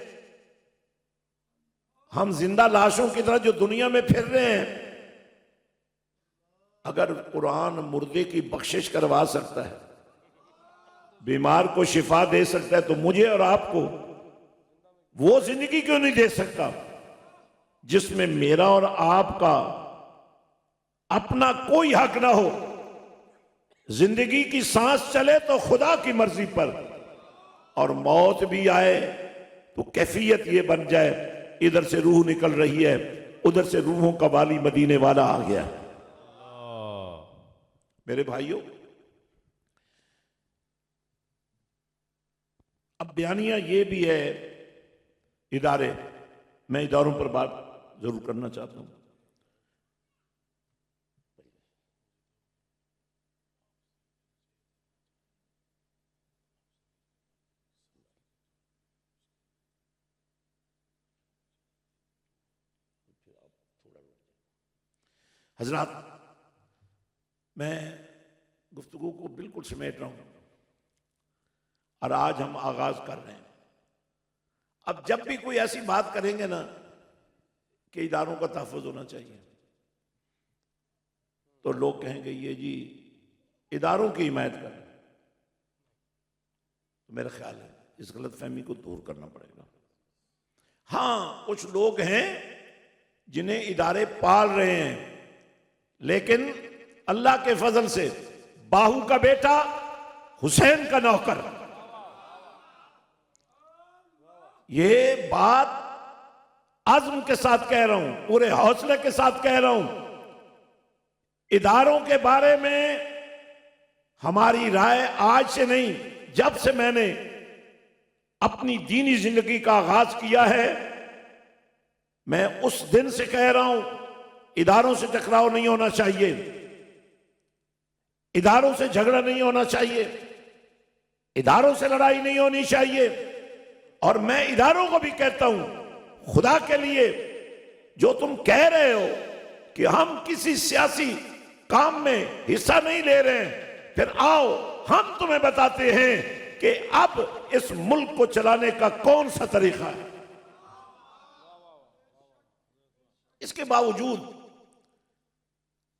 हम जिंदा लाशों की तरह जो दुनिया में फिर रहे हैं, अगर कुरान मुर्दे की बख्शिश करवा सकता है, बीमार को शिफा दे सकता है, तो मुझे और आपको वो जिंदगी क्यों नहीं दे सकता जिसमें मेरा और आपका अपना कोई हक ना हो? जिंदगी की सांस चले तो खुदा की मर्जी पर, और मौत भी आए तो कैफियत ये बन जाए, इधर से रूह निकल रही है, उधर से रूहों का वाली मदीने वाला आ गया। मेरे भाइयों, अब बयानिया ये भी है इदारे, मैं इदारों पर बात जरूर करना चाहता हूं। हजरात, मैं गुफ्तगू को बिल्कुल समेट रहा हूं और आज हम आगाज कर रहे हैं। अब जब भी कोई ऐसी बात करेंगे ना कि इदारों का तहफ़्फ़ुज़ होना चाहिए, तो लोग कहेंगे ये जी इदारों की हिमायत कर। तो मेरा ख्याल है इस गलत फहमी को दूर करना पड़ेगा। हाँ, कुछ लोग हैं जिन्हें इदारे पाल रहे हैं, लेकिन अल्लाह के फजल से बाहू का बेटा, हुसैन का नौकर, ये बात अज़्म के साथ कह रहा हूं, पूरे हौसले के साथ कह रहा हूं। इदारों के बारे में हमारी राय आज से नहीं, जब से मैंने अपनी दीनी जिंदगी का आगाज किया है, मैं उस दिन से कह रहा हूं, इदारों से टकराव नहीं होना चाहिए, इदारों से झगड़ा नहीं होना चाहिए, इदारों से लड़ाई नहीं होनी चाहिए। और मैं इदारों को भी कहता हूं, खुदा के लिए जो तुम कह रहे हो कि हम किसी सियासी काम में हिस्सा नहीं ले रहे हैं, फिर आओ हम तुम्हें बताते हैं कि अब इस मुल्क को चलाने का कौन सा तरीका है। इसके बावजूद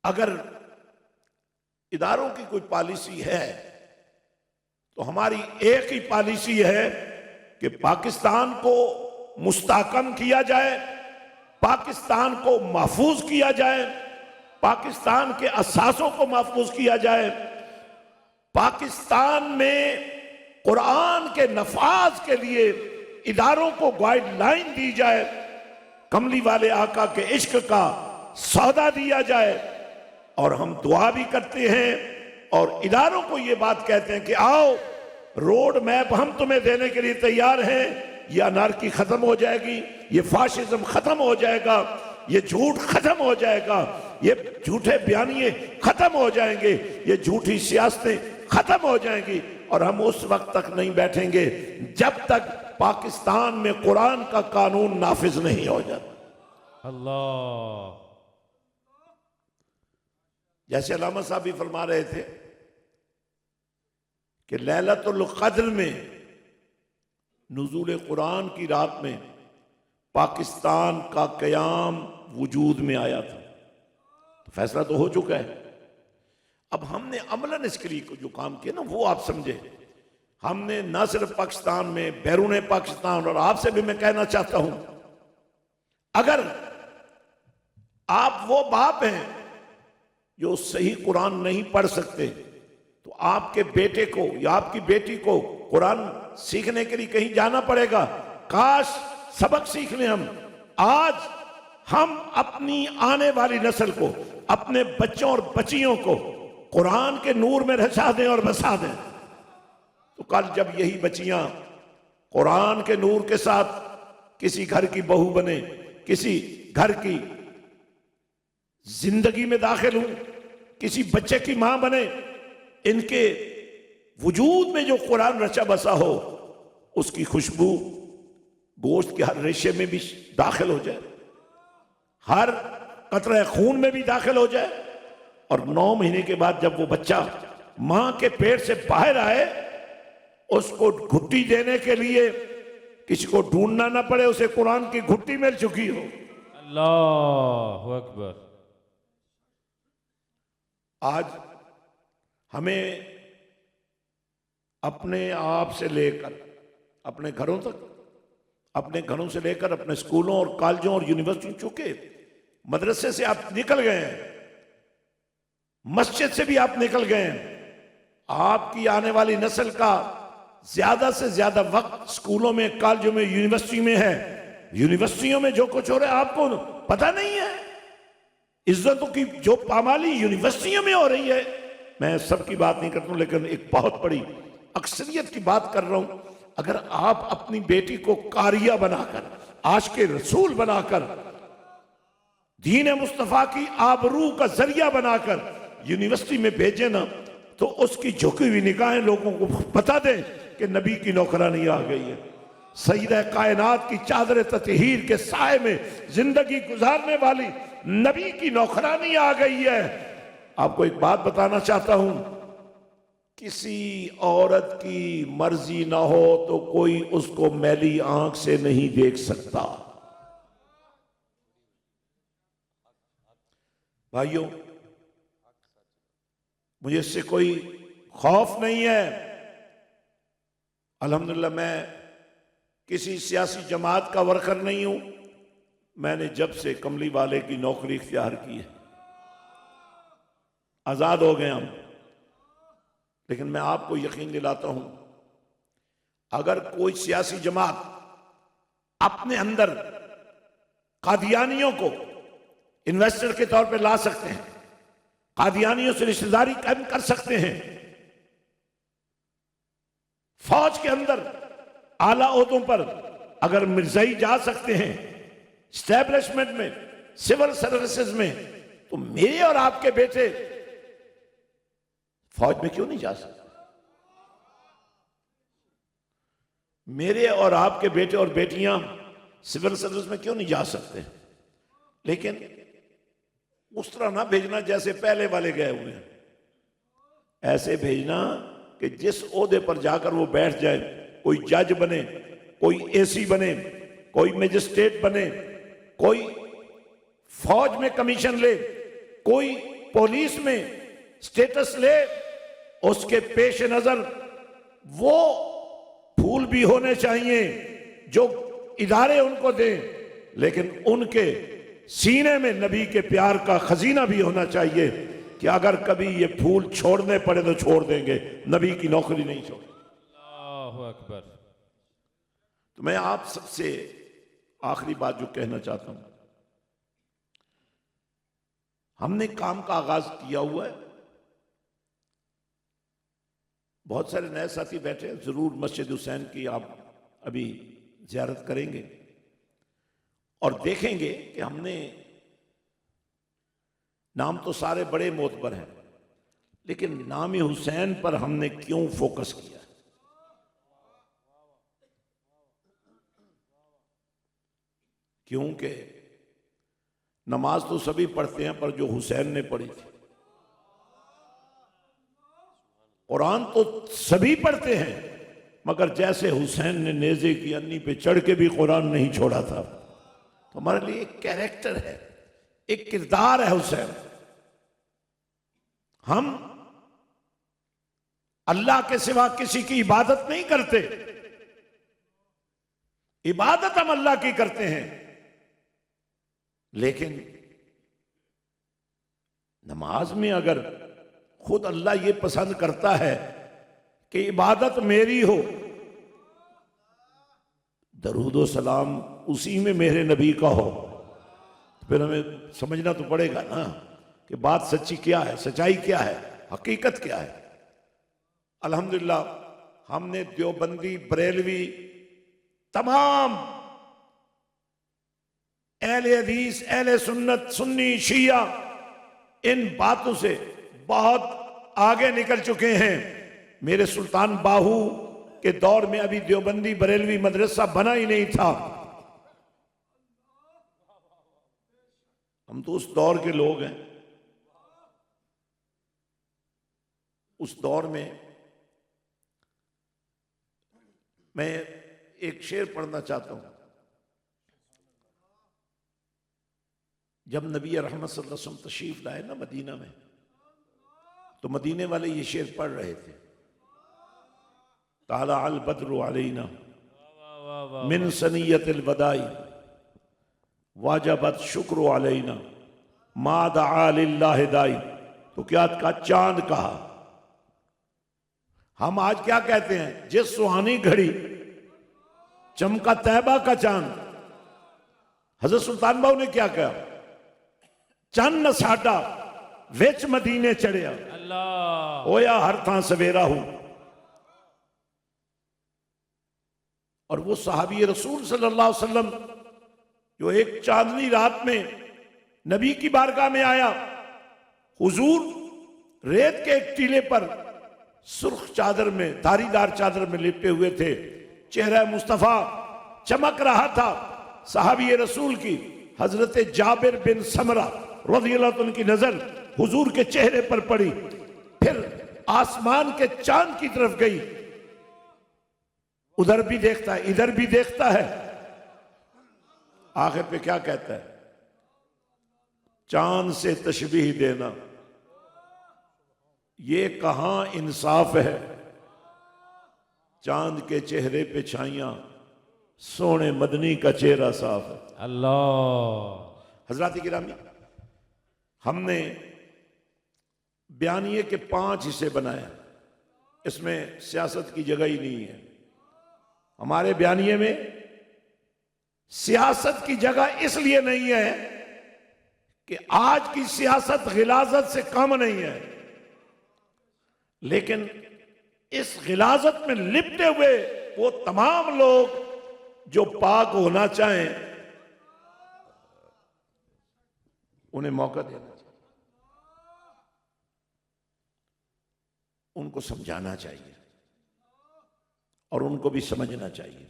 अगर इदारों की कोई पॉलिसी है, तो हमारी एक ही पॉलिसी है कि पाकिस्तान को मुस्तहकम किया जाए, पाकिस्तान को महफूज किया जाए, पाकिस्तान के असासों को महफूज किया जाए, पाकिस्तान में कुरान के नफाज के लिए इदारों को गाइडलाइन दी जाए, कमली वाले आका के इश्क का सौदा दिया जाए। और हम दुआ भी करते हैं और इदारों को ये बात कहते हैं कि आओ, रोड मैप हम तुम्हें देने के लिए तैयार हैं, ये अनारकी खत्म हो जाएगी, ये फाशिज्म खत्म हो जाएगा, ये झूठ खत्म हो जाएगा, ये झूठे बयानिए खत्म हो जाएंगे, ये झूठी सियासतें खत्म हो जाएंगी। और हम उस वक्त तक नहीं बैठेंगे जब तक पाकिस्तान में कुरान का कानून नाफिज नहीं हो जाता। अल्लाह, जैसे अल्लामा साहब भी फरमा रहे थे कि लैलतुल क़द्र में नुज़ूल कुरान की रात में पाकिस्तान का क़याम वजूद में आया था। तो फैसला तो हो चुका है, अब हमने अमलन इसके लिए जो काम किया ना, वो आप समझे। हमने न सिर्फ पाकिस्तान में, बैरून पाकिस्तान, और आपसे भी मैं कहना चाहता हूं, अगर आप वो बाप हैं जो सही कुरान नहीं पढ़ सकते, तो आपके बेटे को या आपकी बेटी को कुरान सीखने के लिए कहीं जाना पड़ेगा। काश सबक सीख लें हम। आज हम अपनी आने वाली नस्ल को, अपने बच्चों और बच्चियों को कुरान के नूर में रचा दें और बसा दें, तो कल जब यही बच्चियां कुरान के नूर के साथ किसी घर की बहू बने, किसी घर की जिंदगी में दाखिल हूं, किसी बच्चे की मां बने, इनके वजूद में जो कुरान रचा बसा हो, उसकी खुशबू गोश्त के हर रेशे में भी दाखिल हो जाए, हर कतरे खून में भी दाखिल हो जाए, और 9 महीने के बाद जब वो बच्चा मां के पेट से बाहर आए, उसको घुट्टी देने के लिए किसी को ढूंढना ना पड़े, उसे कुरान की घुट्टी मिल चुकी हो। अल्लाहु अकबर। आज हमें अपने आप से लेकर अपने घरों तक, अपने घरों से लेकर अपने स्कूलों और कॉलेजों और यूनिवर्सिटी, चूंकि मदरसे से आप निकल गए हैं, मस्जिद से भी आप निकल गए हैं, आपकी आने वाली नस्ल का ज्यादा से ज्यादा वक्त स्कूलों में, कॉलेजों में, यूनिवर्सिटी में है। यूनिवर्सिटियों में जो कुछ हो रहा है आपको पता नहीं है। इज्जतों की जो पामाली यूनिवर्सिटियों में हो रही है, मैं सबकी बात नहीं करता हूं, लेकिन एक बहुत बड़ी अक्सरियत की बात कर रहा हूं। अगर आप अपनी बेटी को कारिया बनाकर, आशिक़े रसूल बनाकर, दीन मुस्तफा की आबरू का जरिया बनाकर यूनिवर्सिटी में भेजे ना, तो उसकी झुकी हुई निगाहें लोगों को बता दें कि नबी की नौकरानी आ गई है। सईदा कायनात की चादर ततहीर के साए में जिंदगी गुजारने वाली नबी की नौकरानी आ गई है। आपको एक बात बताना चाहता हूं, किसी औरत की मर्जी ना हो तो कोई उसको मैली आंख से नहीं देख सकता। भाइयों, मुझे इससे कोई खौफ नहीं है। अल्हम्दुलिल्लाह मैं किसी सियासी जमात का वर्कर नहीं हूं। मैंने जब से कमली वाले की नौकरी इख्तियार की है, आजाद हो गए हम। लेकिन मैं आपको यकीन दिलाता हूं, अगर कोई सियासी जमात अपने अंदर कादियानियों को इन्वेस्टर के तौर पे ला सकते हैं, कादियानियों से रिश्तेदारी कायम कर सकते हैं, फौज के अंदर आला ओहदों पर अगर मिर्जाई जा सकते हैं, स्टैब्लिशमेंट में, सिविल सर्विसेज में, तो मेरे और आपके बेटे फौज में क्यों नहीं जा सकते? मेरे और आपके बेटे और बेटियां सिविल सर्विस में क्यों नहीं जा सकते? लेकिन उस तरह ना भेजना जैसे पहले वाले गए हुए हैं। ऐसे भेजना कि जिस ओहदे पर जाकर वो बैठ जाए, कोई जज बने, कोई एसी बने, कोई मजिस्ट्रेट बने, कोई फौज में कमीशन ले, कोई पुलिस में स्टेटस ले, उसके पेश नजर वो फूल भी होने चाहिए जो इदारे उनको दें, लेकिन उनके सीने में नबी के प्यार का खजीना भी होना चाहिए कि अगर कभी ये फूल छोड़ने पड़े तो छोड़ देंगे, नबी की नौकरी नहीं छोड़ेंगे। अल्लाहु अकबर। तो मैं आप सबसे आखिरी बात जो कहना चाहता हूं, हमने काम का आगाज किया हुआ है। बहुत सारे नए साथी बैठे हैं, जरूर मस्जिद हुसैन की आप अभी ज़ियारत करेंगे और देखेंगे कि हमने, नाम तो सारे बड़े मोतबर हैं, लेकिन नाम हुसैन पर हमने क्यों फोकस किया? क्योंकि नमाज तो सभी पढ़ते हैं, पर जो हुसैन ने पढ़ी थी, कुरान तो सभी पढ़ते हैं, मगर जैसे हुसैन ने नेज़े की अन्नी पे चढ़ के भी कुरान नहीं छोड़ा था। तो हमारे लिए एक कैरेक्टर है, एक किरदार है हुसैन। हम अल्लाह के सिवा किसी की इबादत नहीं करते, इबादत हम अल्लाह की करते हैं, लेकिन नमाज में अगर खुद अल्लाह ये पसंद करता है कि इबादत मेरी हो, दरूदो सलाम उसी में मेरे नबी का हो, तो फिर हमें समझना तो पड़ेगा ना कि बात सच्ची क्या है, सच्चाई क्या है, हकीकत क्या है। अल्हम्दुलिल्लाह हमने देवबंदी, बरेलवी, तमाम अहले हदीस, अहले सुन्नत, सुन्नी, शिया इन बातों से बहुत आगे निकल चुके हैं। मेरे सुल्तान बाहू के दौर में अभी देवबंदी बरेलवी मदरसा बना ही नहीं था। हम तो उस दौर के लोग हैं। उस दौर में मैं एक शेर पढ़ना चाहता हूं। जब नबी रहमत सल्लल्लाहु अलैहि वसल्लम तशरीफ लाए ना मदीना में, तो मदीने वाले ये शेर पढ़ रहे थे, ताला अल बद्रु अलैना मिन सनियतिल वदाई वाजबत शुक्र अलैना मा दआ लिल्लाहि दाई। तो क्या कहा? चांद कहा। हम आज क्या कहते हैं? जिस सुहानी घड़ी चमका तैबा का चांद। हजरत सुल्तान बाहू ने क्या कहा? चन्न साडा विच मदीने चढ़िया, अल्लाह होया हर थां सवेरा हूं। और वो सहाबी रसूल सल्लल्लाहु अलैहि वसल्लम जो एक चांदनी रात में नबी की बारगाह में आया, हुजूर रेत के एक टीले पर सुर्ख चादर में, धारीदार चादर में लिपटे हुए थे। चेहरा मुस्तफा चमक रहा था। सहाबी रसूल की हजरत जाबिर बिन समरा रज़ियल्लाहु अन्हु की नजर हुजूर के चेहरे पर पड़ी, फिर आसमान के चांद की तरफ गई। उधर भी देखता है, इधर भी देखता है। आखिर पे क्या कहता है? चांद से तशबीह देना ये कहां इंसाफ है। चांद के चेहरे पे छाइयां, सोने मदनी का चेहरा साफ है। अल्लाह। हजरात गिरामी, हमने बयानिए के 5 हिस्से बनाए। इसमें सियासत की जगह ही नहीं है। हमारे बयानिए में सियासत की जगह इसलिए नहीं है कि आज की सियासत गिलाजत से कम नहीं है, लेकिन इस गिलाजत में लिपटे हुए वो तमाम लोग जो पाक होना चाहें, उन्हें मौका देना चाहिए, उनको समझाना चाहिए और उनको भी समझना चाहिए।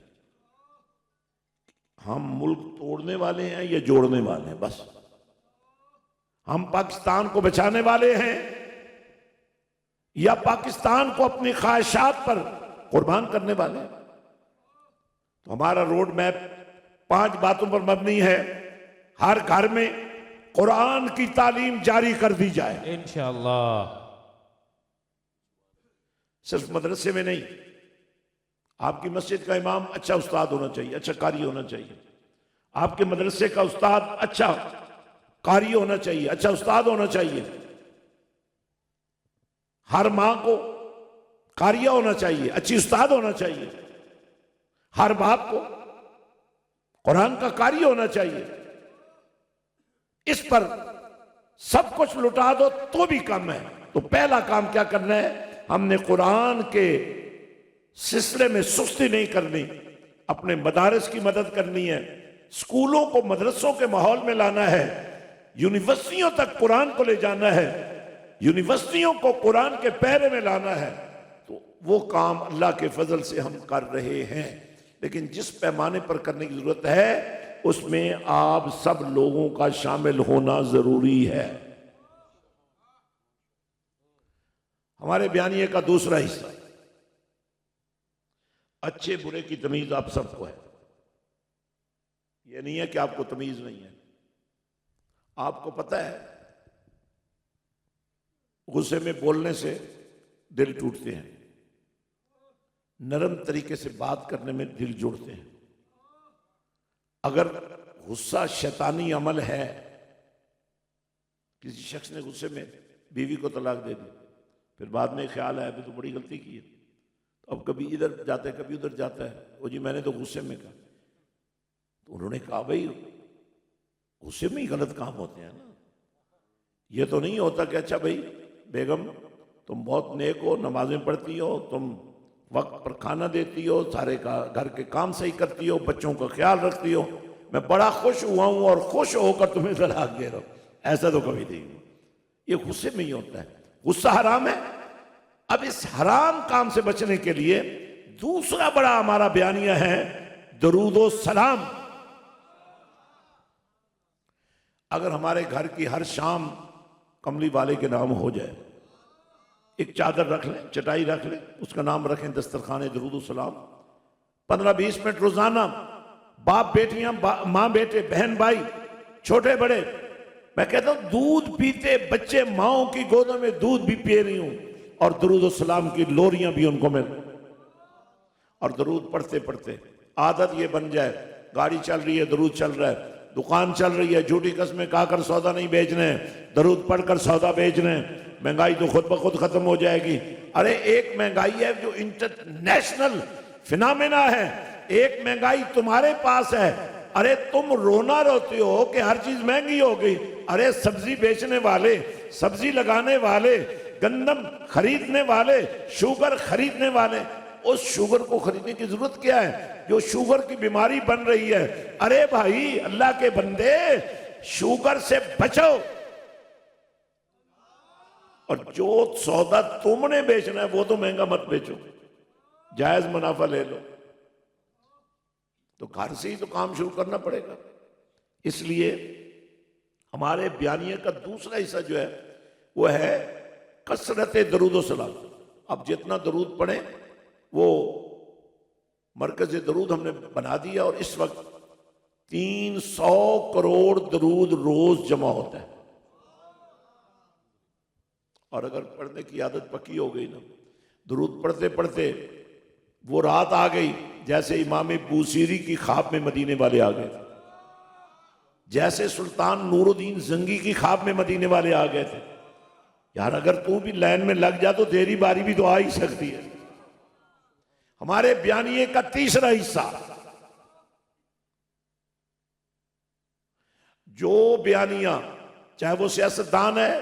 हम मुल्क तोड़ने वाले हैं या जोड़ने वाले हैं? बस हम पाकिस्तान को बचाने वाले हैं या पाकिस्तान को अपनी ख्वाहिशात पर कुर्बान करने वाले हैं? तो हमारा रोड मैप 5 बातों पर मबनी है। हर घर में कुरान की तालीम जारी कर दी जाए इंशाअल्लाह। सिर्फ मदरसे में नहीं, आपकी मस्जिद का इमाम अच्छा उस्ताद होना चाहिए, अच्छा कारी होना चाहिए। आपके मदरसे का उस्ताद अच्छा कारी होना चाहिए, अच्छा उस्ताद होना चाहिए। हर मां को कारिया होना चाहिए, अच्छी उस्ताद होना चाहिए। हर बाप को कुरान का कारी होना चाहिए। इस पर सब कुछ लुटा दो तो भी कम है। तो पहला काम क्या करना है? हमने कुरान के सिलसिले में सुस्ती नहीं करनी, अपने मदारिस की मदद करनी है, स्कूलों को मदरसों के माहौल में लाना है, यूनिवर्सिटियों तक कुरान को ले जाना है, यूनिवर्सिटियों को कुरान के पैरे में लाना है। तो वो काम अल्लाह के फजल से हम कर रहे हैं, लेकिन जिस पैमाने पर करने की जरूरत है उसमें आप सब लोगों का शामिल होना जरूरी है। हमारे बयानिए का दूसरा हिस्सा, अच्छे बुरे की तमीज आप सबको है। यह नहीं है कि आपको तमीज नहीं है। आपको पता है गुस्से में बोलने से दिल टूटते हैं, नरम तरीके से बात करने में दिल जुड़ते हैं। अगर गुस्सा शैतानी अमल है, किसी शख्स ने गुस्से में बीवी को तलाक दे दी, फिर बाद में ख्याल आया तो बड़ी गलती की है, तो अब कभी इधर जाता है कभी उधर जाता है, वो जी मैंने तो गुस्से में कहा। तो उन्होंने कहा भाई गुस्से में ही गलत काम होते हैं ना, ये तो नहीं होता कि अच्छा भाई बेगम तुम बहुत नेक हो, नमाजें पढ़ती हो, तुम वक्त पर खाना देती हो, सारे का घर के काम सही करती हो, बच्चों का ख्याल रखती हो, मैं बड़ा खुश हुआ हूं और खुश होकर तुम्हें तलाक दे रहा हूं, ऐसा तो कभी नहीं हुआ। ये गुस्से में ही होता है, गुस्सा हराम है। अब इस हराम काम से बचने के लिए दूसरा बड़ा हमारा बयानिया है दरूदो सलाम। अगर हमारे घर की हर शाम कमली वाले के नाम हो जाए, एक चादर रख लें, चटाई रख लें, उसका नाम रखें दस्तरखाने दरूदो सलाम, 15-20 मिनट रोजाना, बाप बेटियां, मां बेटे, बहन भाई, छोटे बड़े, मैं कहता हूं दूध पीते बच्चे माओ की गोदों में दूध भी पी रही हूं और दरूद सलाम की लोरियां भी उनको मिल, और दरूद पढ़ते पढ़ते आदत ये बन जाए, गाड़ी चल रही है दरूद चल रहा है, दुकान चल रही है झूठी कस्में खाकर सौदा नहीं बेचने, दरूद पढ़कर सौदा बेचने, महंगाई तो खुद ब खुद खत्म हो जाएगी। अरे एक महंगाई है जो इंटरनेशनल फिनोमेना है, एक महंगाई तुम्हारे पास है। अरे तुम रोना रोते हो कि हर चीज महंगी हो गई, अरे सब्जी बेचने वाले, सब्जी लगाने वाले, गंदम खरीदने वाले, शुगर खरीदने वाले, उस शुगर को खरीदने की जरूरत क्या है जो शुगर की बीमारी बन रही है। अरे भाई अल्लाह के बंदे, शुगर से बचो, और जो सौदा तुमने बेचना है वो तो महंगा मत बेचो, जायज मुनाफा ले लो। तो घर से ही तो काम शुरू करना पड़ेगा। इसलिए हमारे बयानिए का दूसरा हिस्सा जो है वो है कसरत दरूद सलाम। अब जितना दरूद पढ़े वो मरकज दरूद हमने बना दिया, और इस वक्त 300 करोड़ दरूद रोज जमा होता है। और अगर पढ़ने की आदत पक्की हो गई ना, दरूद पढ़ते पढ़ते वो रात आ गई जैसे इमाम बूसीरी की ख्वाब में मदीने वाले आ गए थे, जैसे सुल्तान नूरुद्दीन जंगी की ख्वाब में मदीने वाले आ गए थे। यार अगर तू भी लाइन में लग जा तो तेरी बारी भी तो आ ही सकती है। हमारे बयानिए का तीसरा हिस्सा, जो बयानिया चाहे वो सियासतदान है,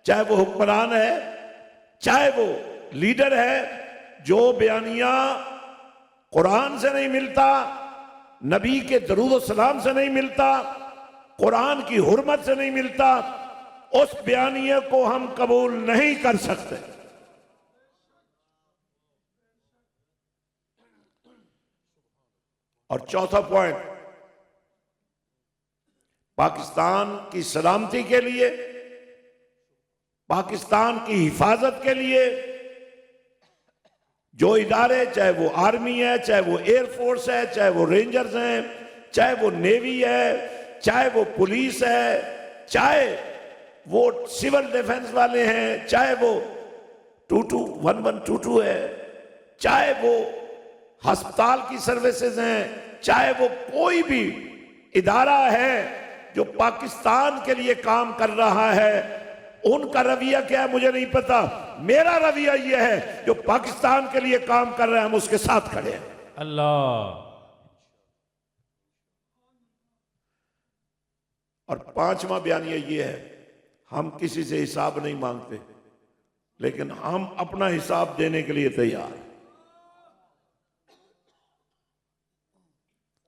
चाहे वो हुक्मरान है, चाहे वो लीडर है, जो बयानिया कुरान से नहीं मिलता, नबी के दरूद सलाम से नहीं मिलता, कुरान की हुर्मत से नहीं मिलता, उस बयानिए को हम कबूल नहीं कर सकते। और चौथा पॉइंट, पाकिस्तान की सलामती के लिए, पाकिस्तान की हिफाजत के लिए जो इदारे, चाहे वो आर्मी है, चाहे वो एयरफोर्स है, चाहे वो रेंजर्स हैं, चाहे वो नेवी है, चाहे वो पुलिस है, चाहे वो सिविल डिफेंस वाले हैं, चाहे वो 1122 है, चाहे वो अस्पताल की सर्विसेज हैं, चाहे वो कोई भी इदारा है जो पाकिस्तान के लिए काम कर रहा है, उनका रवैया क्या है मुझे नहीं पता। मेरा रवैया यह है जो पाकिस्तान के लिए काम कर रहे हैं हम उसके साथ खड़े हैं। अल्लाह। और पांचवा बयानिया यह है, हम किसी से हिसाब नहीं मांगते, लेकिन हम अपना हिसाब देने के लिए तैयार।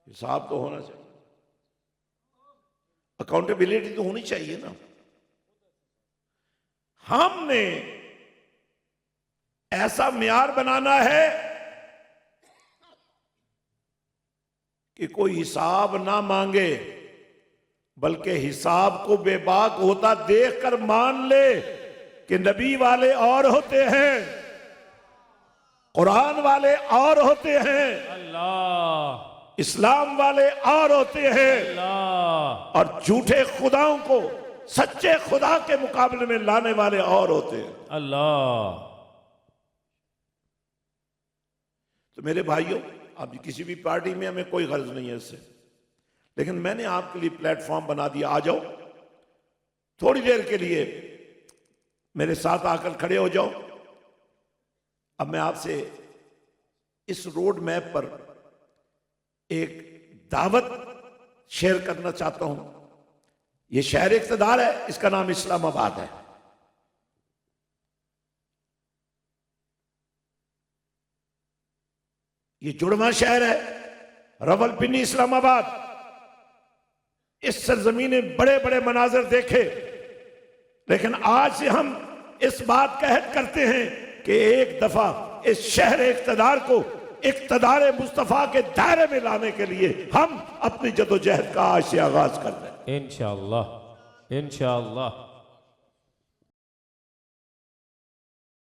हिसाब तो होना चाहिए, अकाउंटेबिलिटी तो होनी चाहिए ना। हमने ऐसा मियार बनाना है कि कोई हिसाब ना मांगे, बल्कि हिसाब को बेबाक होता देखकर मान ले कि नबी वाले और होते हैं, कुरान वाले और होते हैं, अल्लाह, इस्लाम वाले और होते हैं, अल्लाह, और झूठे खुदाओं को सच्चे खुदा के मुकाबले में लाने वाले और होते हैं। अल्लाह। तो मेरे भाइयों, अब किसी भी पार्टी में हमें कोई गर्ज नहीं है इससे, लेकिन मैंने आपके लिए प्लेटफॉर्म बना दिया। आ जाओ, थोड़ी देर के लिए मेरे साथ आकर खड़े हो जाओ। अब मैं आपसे इस रोड मैप पर एक दावत शेयर करना चाहता हूं। यह शहर इक़्तिदार है, इसका नाम इस्लामाबाद है। ये जुड़वा शहर है, रावलपिंडी इस्लामाबाद। इस सरजमीन में बड़े बड़े मनाजर देखे, लेकिन आज से हम इस बात का अहद करते हैं कि एक दफा इस शहर इक़्तिदार को इक़्तिदार मुस्तफ़ा के दायरे में लाने के लिए हम अपनी जदोजहद का आज से आगाज कर रहे हैं। इंशाअल्लाह इंशाअल्लाह।